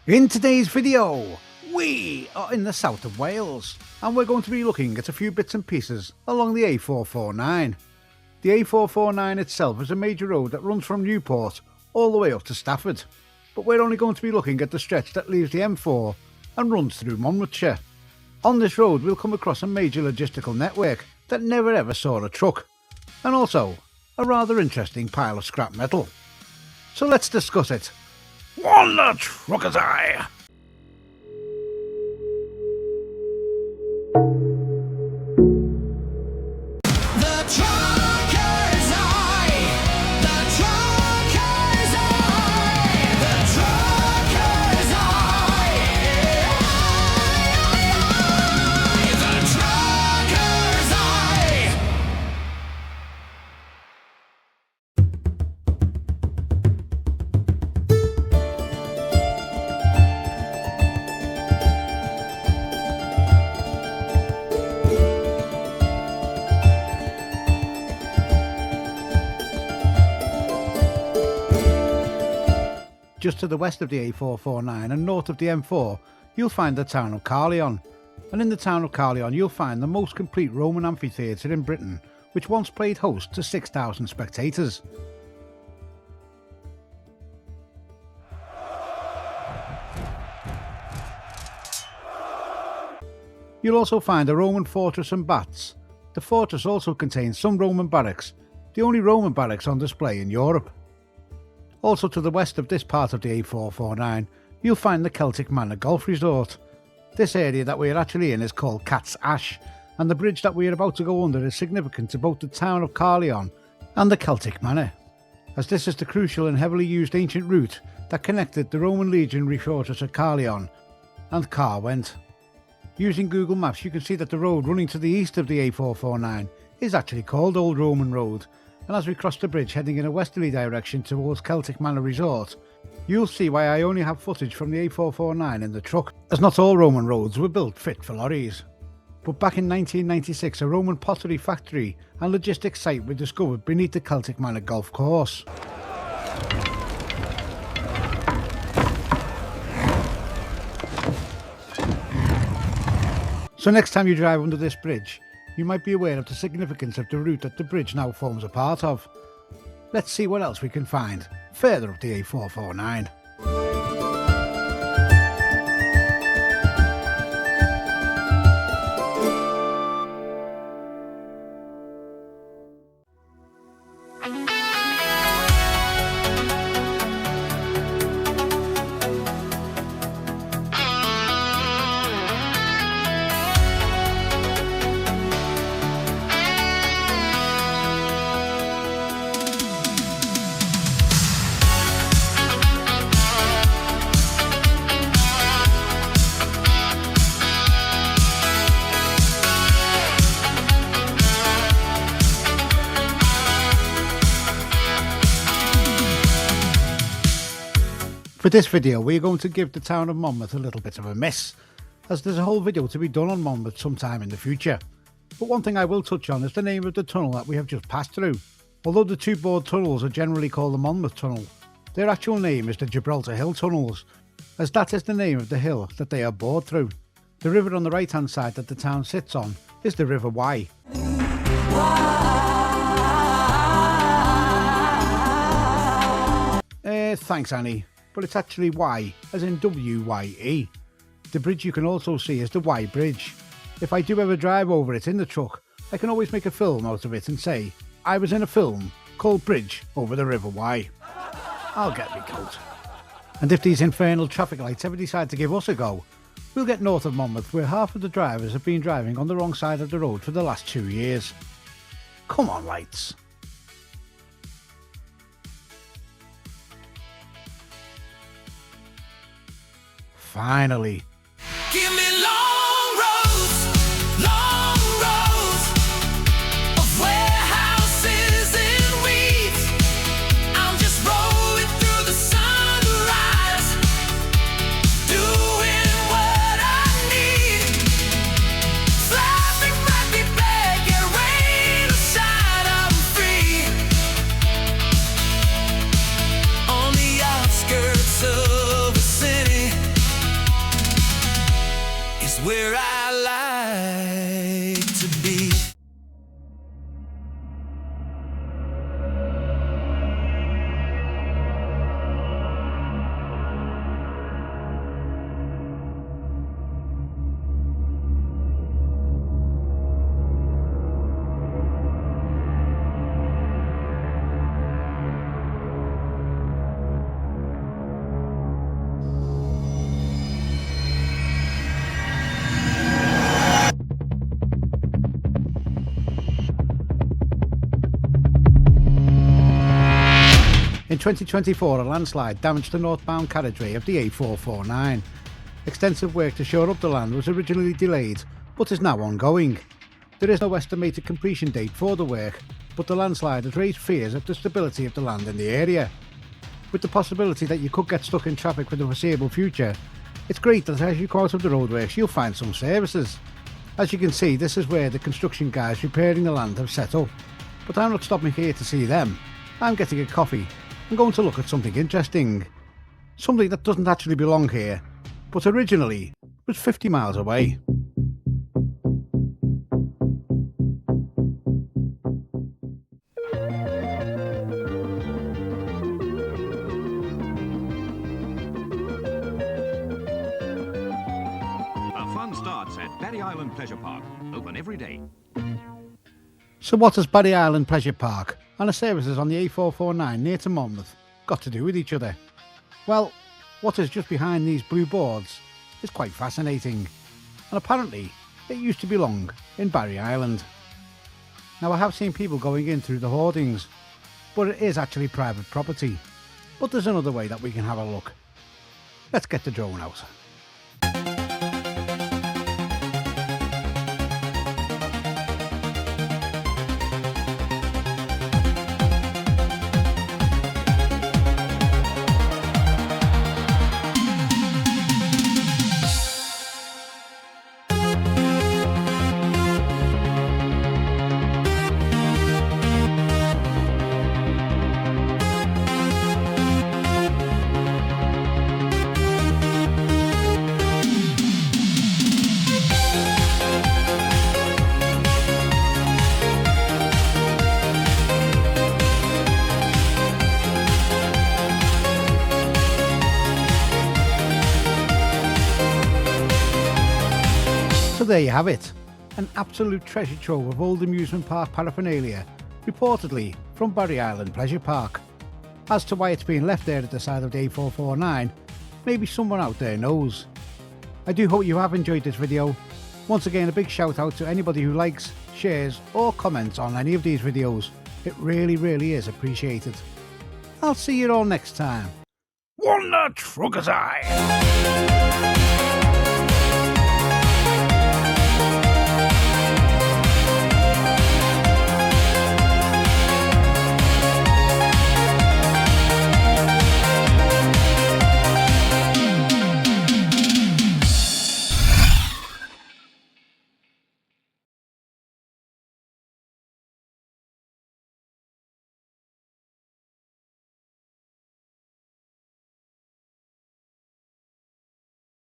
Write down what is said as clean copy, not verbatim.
In today's video, we are in the south of Wales and we're going to be looking at a few bits and pieces along the A449. The A449 itself is a major road that runs from Newport all the way up to Stafford, but we're only going to be looking at the stretch that leaves the M4 and runs through Monmouthshire. On this road we'll come across a major logistical network that never ever saw a truck, and also a rather interesting pile of scrap metal. So let's discuss it. On the trucker's eye! Just to the west of the A449 and north of the M4, you'll find the town of Caerleon. And in the town of Caerleon you'll find the most complete Roman amphitheatre in Britain, which once played host to 6,000 spectators. You'll also find a Roman fortress and baths. The fortress also contains some Roman barracks, the only Roman barracks on display in Europe. Also to the west of this part of the A449, you'll find the Celtic Manor Golf Resort. This area that we are actually in is called Cat's Ash, and the bridge that we are about to go under is significant to both the town of Caerleon and the Celtic Manor, as this is the crucial and heavily used ancient route that connected the Roman legionary fortress at Caerleon and Caerwent. Using Google Maps you can see that the road running to the east of the A449 is actually called Old Roman Road, and as we cross the bridge heading in a westerly direction towards Celtic Manor Resort, you'll see why I only have footage from the A449 in the truck, as not all Roman roads were built fit for lorries. But back in 1996 a Roman pottery factory and logistics site were discovered beneath the Celtic Manor golf course. So next time you drive under this bridge, you might be aware of the significance of the route that the bridge now forms a part of. Let's see what else we can find further up the A449. For this video we are going to give the town of Monmouth a little bit of a miss, as there's a whole video to be done on Monmouth sometime in the future. But one thing I will touch on is the name of the tunnel that we have just passed through. Although the two bored tunnels are generally called the Monmouth Tunnel, their actual name is the Gibraltar Hill Tunnels, as that is the name of the hill that they are bored through. The river on the right hand side that the town sits on is the River Wye. Thanks Annie. But it's actually Y, as in W-Y-E. The bridge you can also see is the Wye Bridge. If I do ever drive over it in the truck, I can always make a film out of it and say, I was in a film called Bridge over the River Wye. I'll get me coat. And if these infernal traffic lights ever decide to give us a go, we'll get north of Monmouth where half of the drivers have been driving on the wrong side of the road for the last 2 years. Come on lights. Finally. Give me long roads of warehouses and weeds. I'm just rolling through the sunrise, doing what I need. Fly, fly me back, get rain or shine, I'm free. On the outskirts of a city, In 2024, a landslide damaged the northbound carriageway of the A449. Extensive work to shore up the land was originally delayed, but is now ongoing. There is no estimated completion date for the work, but the landslide has raised fears of the stability of the land in the area. With the possibility that you could get stuck in traffic for the foreseeable future, it's great that as you come out of the roadworks you'll find some services. As you can see, this is where the construction guys repairing the land have set up. But I'm not stopping here to see them. I'm getting a coffee and going to look at something interesting. Something that doesn't actually belong here, but originally was 50 miles away. Starts at Barry Island Pleasure Park, open every day. So what has Barry Island Pleasure Park and the services on the A449 near to Monmouth got to do with each other? Well, what is just behind these blue boards is quite fascinating, and apparently it used to belong in Barry Island. Now, I have seen people going in through the hoardings, but it is actually private property. But there's another way that we can have a look. Let's get the drone out. So there you have it, an absolute treasure trove of old amusement park paraphernalia, reportedly from Barry Island Pleasure Park. As to why it's been left there at the side of the A449, maybe someone out there knows. I do hope you have enjoyed this video. Once again, a big shout out to anybody who likes, shares or comments on any of these videos. It really is appreciated. I'll see you all next time. One trucker's eye!